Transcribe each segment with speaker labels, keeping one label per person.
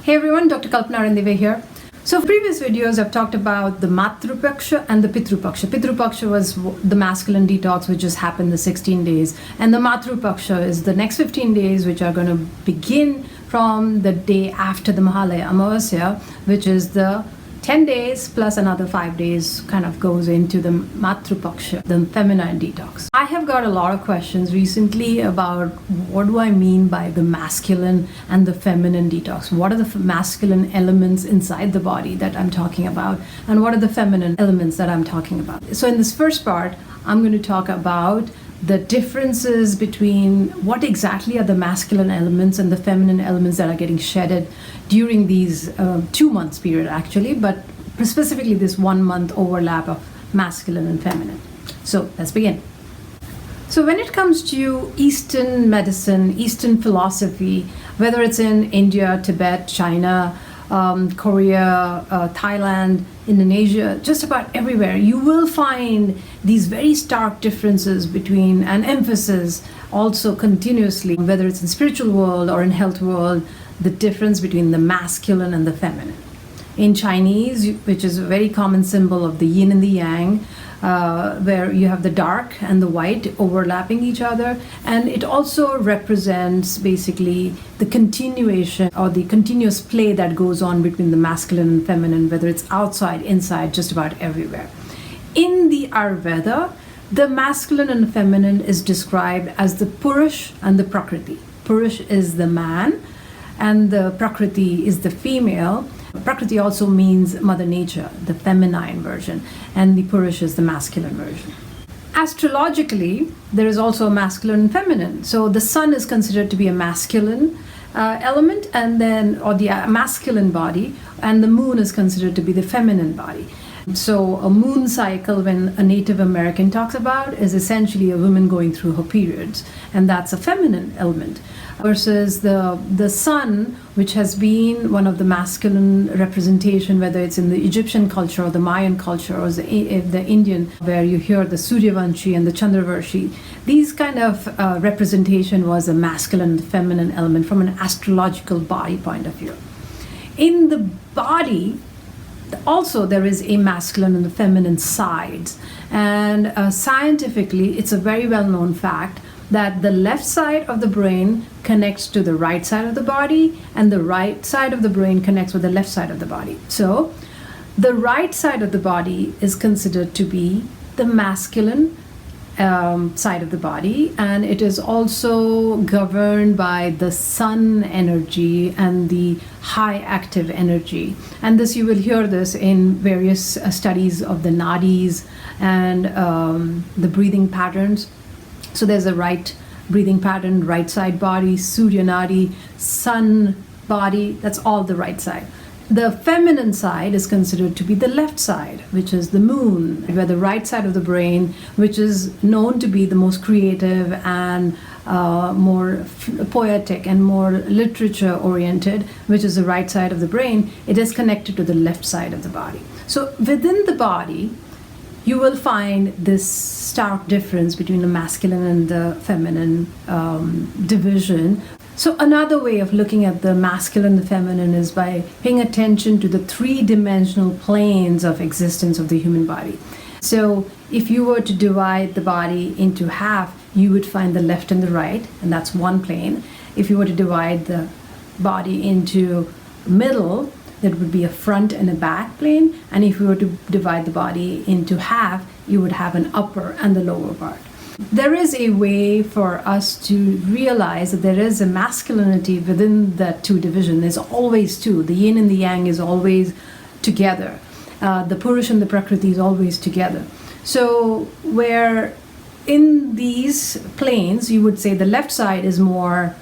Speaker 1: Hey everyone, Dr. Kalpana Randive here. So previous videos I've talked about the Matrupaksha and the Pitrupaksha. Pitrupaksha was the masculine detox which just happened the 16 days, and the Matrupaksha is the next 15 days which are going to begin from the day after the Mahalaya Amavasya, which is the 10 days plus another 5 days kind of goes into the Matrupaksha, the feminine detox. I have got a lot of questions recently about what do I mean by the masculine and the feminine detox? What are the masculine elements inside the body that I'm talking about? And what are the feminine elements that I'm talking about? So in this first part, I'm going to talk about the differences between what exactly are the masculine elements and the feminine elements that are getting shedded during these 2 months period actually, but specifically this 1 month overlap of masculine and feminine. So let's begin. So when it comes to Eastern medicine, Eastern philosophy, whether it's in India, Tibet, China, Korea, Thailand, Indonesia, just about everywhere, you will find these very stark differences between an emphasis also continuously, whether it's in spiritual world or in health world, the difference between the masculine and the feminine. In Chinese, which is a very common symbol of the yin and the yang, where you have the dark and the white overlapping each other, and it also represents basically the continuation or the continuous play that goes on between the masculine and feminine, whether it's outside, inside, just about everywhere. In the Ayurveda, the masculine and feminine is described as the Purush and the Prakriti. Purush is the man and the Prakriti is the female. Prakriti also means Mother Nature, the feminine version, and the Purush is the masculine version. Astrologically, there is also a masculine and feminine. So the sun is considered to be a masculine element, and then, or the masculine body, and the moon is considered to be the feminine body. So a moon cycle, when a Native American talks about, is essentially a woman going through her periods, and that's a feminine element. Versus the sun, which has been one of the masculine representation, whether it's in the Egyptian culture or the Mayan culture or the Indian, where you hear the Suryavanshi and the Chandravarshi. These kind of representation was a masculine and feminine element from an astrological body point of view. In the body, also there is a masculine and the feminine sides, and scientifically it's a very well-known fact that the left side of the brain connects to the right side of the body, and the right side of the brain connects with the left side of the body. So the right side of the body is considered to be the masculine side of the body, and it is also governed by the sun energy and the high active energy. And this, you will hear this in various studies of the nadis and the breathing patterns. So there's a right breathing pattern, right side body, Surya Nadi, sun body, that's all the right side. The feminine side is considered to be the left side, which is the moon, where the right side of the brain, which is known to be the most creative and more poetic and more literature oriented, which is the right side of the brain, it is connected to the left side of the body. So within the body, you will find this stark difference between the masculine and the feminine division. So another way of looking at the masculine and the feminine is by paying attention to the three-dimensional planes of existence of the human body. So if you were to divide the body into half, you would find the left and the right, and that's one plane. If you were to divide the body into middle, that would be a front and a back plane, and if you were to divide the body into half, you would have an upper and the lower part. There is a way for us to realize that there is a masculinity within that two division. There's always two. The yin and the yang is always together. The Purush and the Prakriti is always together. So where in these planes, you would say the left side is more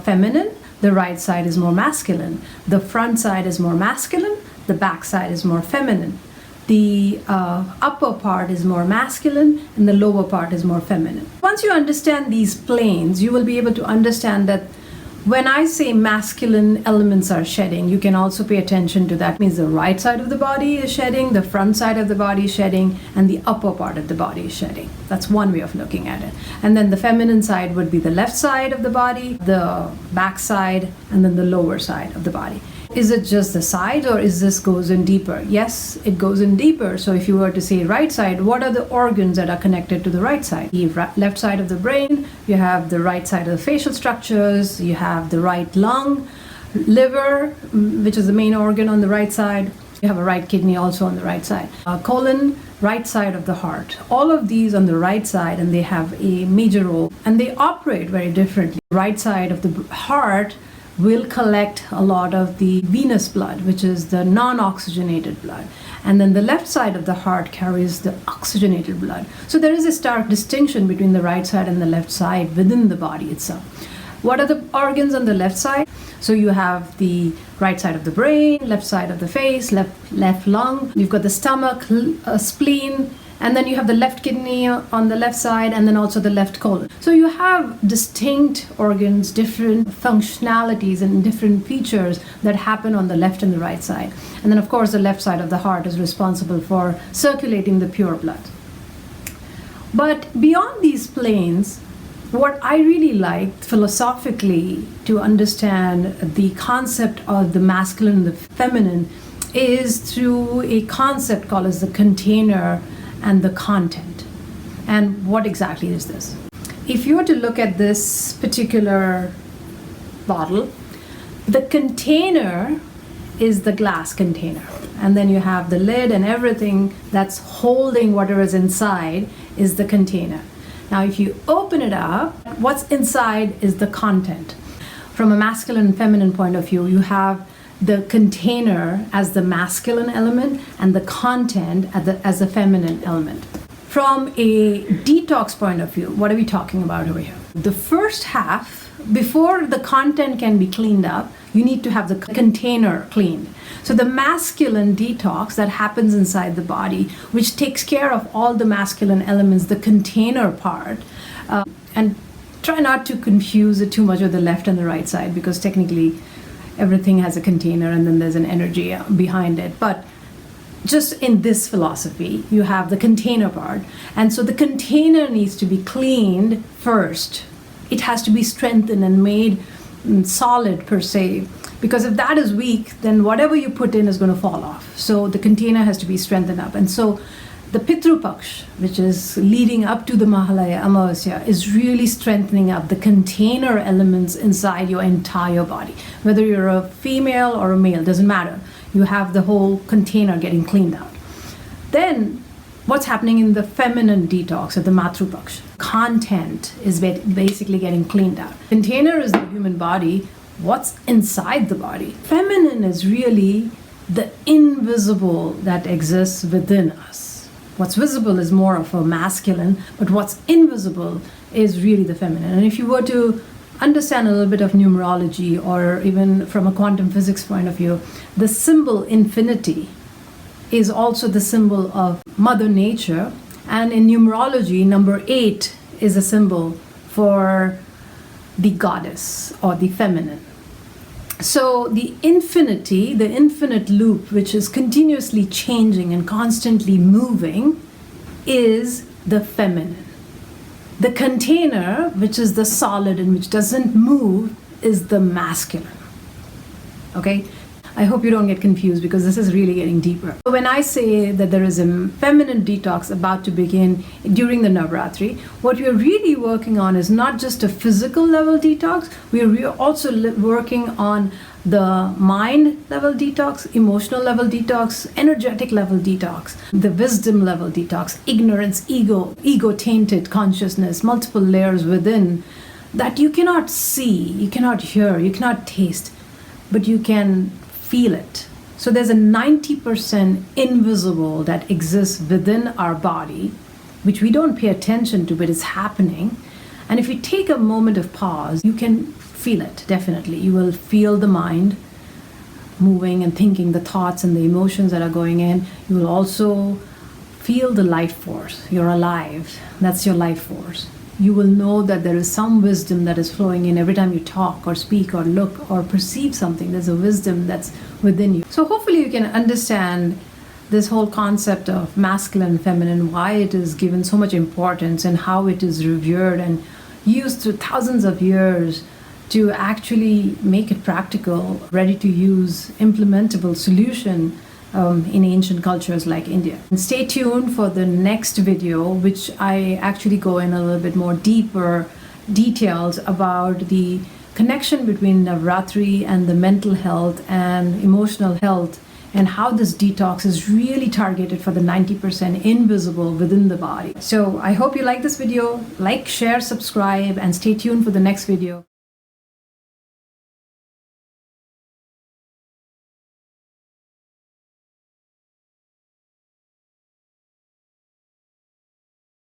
Speaker 1: feminine, the right side is more masculine. The front side is more masculine. The back side is more feminine. The upper part is more masculine and the lower part is more feminine. Once you understand these planes, you will be able to understand that when I say masculine elements are shedding, you can also pay attention to that. It means the right side of the body is shedding, the front side of the body is shedding, and the upper part of the body is shedding. That's one way of looking at it. And then the feminine side would be the left side of the body, the back side, and then the lower side of the body. is it just the side, or is this goes in deeper? Yes, it goes in deeper. So if you were to say right side, what are the organs that are connected to the right side? The left side of the brain, you have the right side of the facial structures, you have the right lung, liver, which is the main organ on the right side. You have a right kidney also on the right side. Colon, right side of the heart. All of these on the right side, and they have a major role, and they operate very differently. Right side of the heart will collect a lot of the venous blood, which is the non-oxygenated blood. And then the left side of the heart carries the oxygenated blood. So there is a stark distinction between the right side and the left side within the body itself. What are the organs on the left side? So you have the right side of the brain, left side of the face, left lung. You've got the stomach, spleen, and then you have the left kidney on the left side, and then also the left colon. So you have distinct organs, different functionalities and different features that happen on the left and the right side. And then of course the left side of the heart is responsible for circulating the pure blood. But beyond these planes, what I really like philosophically to understand the concept of the masculine and the feminine is through a concept called as the container and the content. And what exactly is this? If you were to look at this particular bottle, the container is the glass container. And then you have the lid, and everything that's holding whatever is inside is the container. Now, if you open it up, what's inside is the content. From a masculine and feminine point of view, you have the container as the masculine element and the content as the feminine element. From a detox point of view, what are we talking about over here? The first half, before the content can be cleaned up, you need to have the container cleaned. So the masculine detox that happens inside the body, which takes care of all the masculine elements, the container part, and try not to confuse it too much with the left and the right side, because technically everything has a container and then there's an energy behind it. But just in this philosophy, you have the container part. And so the container needs to be cleaned first. It has to be strengthened and made solid per se. Because if that is weak, then whatever you put in is going to fall off. So the container has to be strengthened up. And so the Pitru Paksh, which is leading up to the Mahalaya Amavasya, is really strengthening up the container elements inside your entire body. Whether you're a female or a male, doesn't matter. You have the whole container getting cleaned out. Then what's happening in the feminine detox, or the Matru Paksh? Content is basically getting cleaned out. Container is the human body. What's inside the body? Feminine is really the invisible that exists within us. What's visible is more of a masculine, but what's invisible is really the feminine. And if you were to understand a little bit of numerology, or even from a quantum physics point of view, the symbol infinity is also the symbol of Mother Nature. And in numerology, number 8 is a symbol for the goddess or the feminine. So the infinity, the infinite loop, which is continuously changing and constantly moving, is the feminine. The container, which is the solid and which doesn't move, is the masculine. Okay? I hope you don't get confused, because this is really getting deeper. When I say that there is a feminine detox about to begin during the Navratri, what we are really working on is not just a physical level detox, we are also working on the mind level detox, emotional level detox, energetic level detox, the wisdom level detox, ignorance, ego tainted consciousness, multiple layers within that you cannot see, you cannot hear, you cannot taste, but you can feel it. So there's a 90% invisible that exists within our body, which we don't pay attention to, but it's happening. And if you take a moment of pause, you can feel it, definitely. You will feel the mind moving and thinking, the thoughts and the emotions that are going in. You will also feel the life force. You're alive. That's your life force. You will know that there is some wisdom that is flowing in every time you talk or speak or look or perceive something. There's a wisdom that's within you. So hopefully you can understand this whole concept of masculine and feminine, why it is given so much importance and how it is revered and used through thousands of years to actually make it practical, ready to use, implementable solution in ancient cultures like India. And stay tuned for the next video, which I actually go in a little bit more deeper details about the connection between Navratri and the mental health and emotional health, and how this detox is really targeted for the 90% invisible within the body. So I hope you like this video. Like, share, subscribe, and stay tuned for the next video.